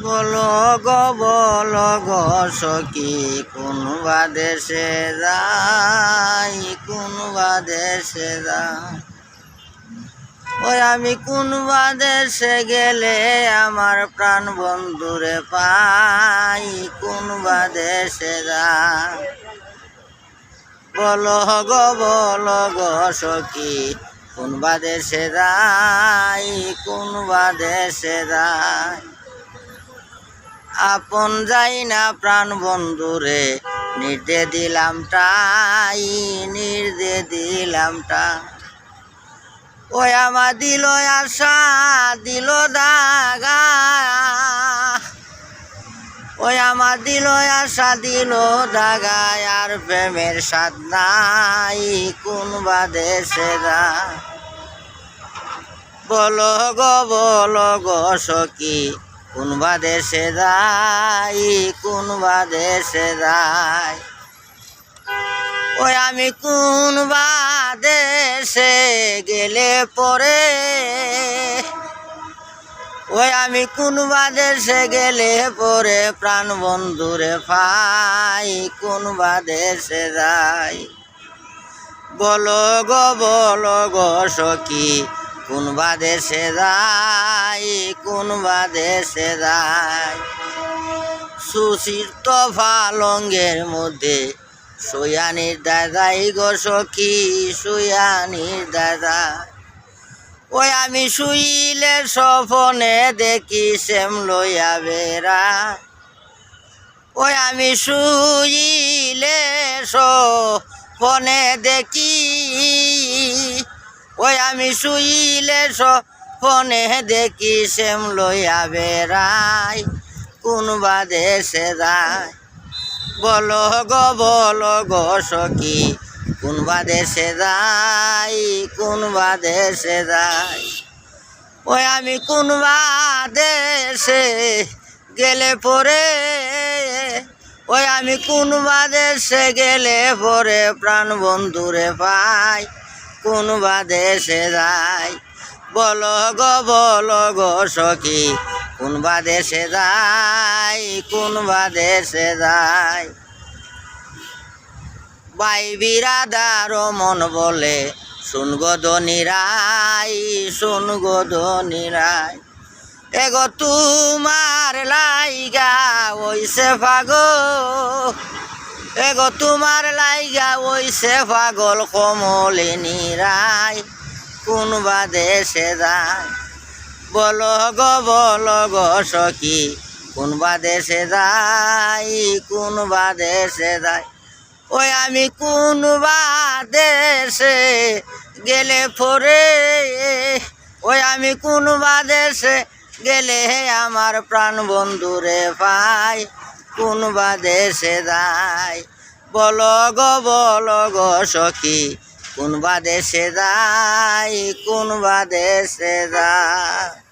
বল গো সখী কোনবা দেশে যাই কোনবা দেশে যাই। ওই আমি কোনবা দেশে গেলে আমার প্রাণ বন্ধুরে পাই কোনবা দেশে যাই। বল গো সখী কোনবা দেশে যাই কোনবা দেশে যাই। আপন যাই না প্রাণ বন্ধুরে নির্দে দিলাম টাই নির্দে দিলাম টা। ওই আমার দিল আশা দিল দাগা, ওই আমার দিল আশা দিল দাগা। আর প্রেমের স্বাদ নাই কোনবা দেশে যাই। বল গো সখী কোনবা দেশে যাই কোনবা দেশে যাই। ওই আমি কোনবা দেশে গেলে পরে, ওই আমি কোনবা দেশে গেলে পরে প্রাণ বন্ধুরে পাই কোনবা দেশে যাই। বল গো সখী কোনবা দেশে যাই কোনবা দেশে যাই। সুশীর তফালঙ্গের মধ্যে সয়ানির দাদাই গো সখী সয়ানির দাদা। ওই আমি শুইলে স্বপনে দেখি শ্যাম লইয়া বেড়া, ওই আমি শুইলে স্বপনে দেখি, ওই আমি শুইলে স্বপনে দেখি শ্যাম লইয়া বেড়াই কোনবা দেশে যাই। বল গো সখী কোনবা দেশে যাই কোনবা দেশে যাই। ওই আমি কোনবা দেশে গেলে পরে, ওই আমি কোনবা দেশে গেলে পরে প্রাণ বন্ধুরে পাই কোনবা দেশে যাই। বল গো সখী কোনবা দেশে যাই কোনবা দেশে যাই। ভাই বিরাদার মন বলে শুন গো ধনীরাই শুন গো ধনীরাই। এগো তোমার লাইগা ওইসে পাগল, এগো তোমার লাইগা ওইসে পাগল কমলিনী রায় কোনবা দেশে যাই। বল গো সখী কোনবা দেশে যাই কোনবা দেশে যাই। ওই আমি কোনবা দেশে গেলে পরে, ওই আমি কোনবা দেশে গেলে আমার প্রাণ বন্ধুরে পাই কোনবা দেশে যাই। বল গো সখী কোনবা দেশে যাই কোনবা দেশে যাই।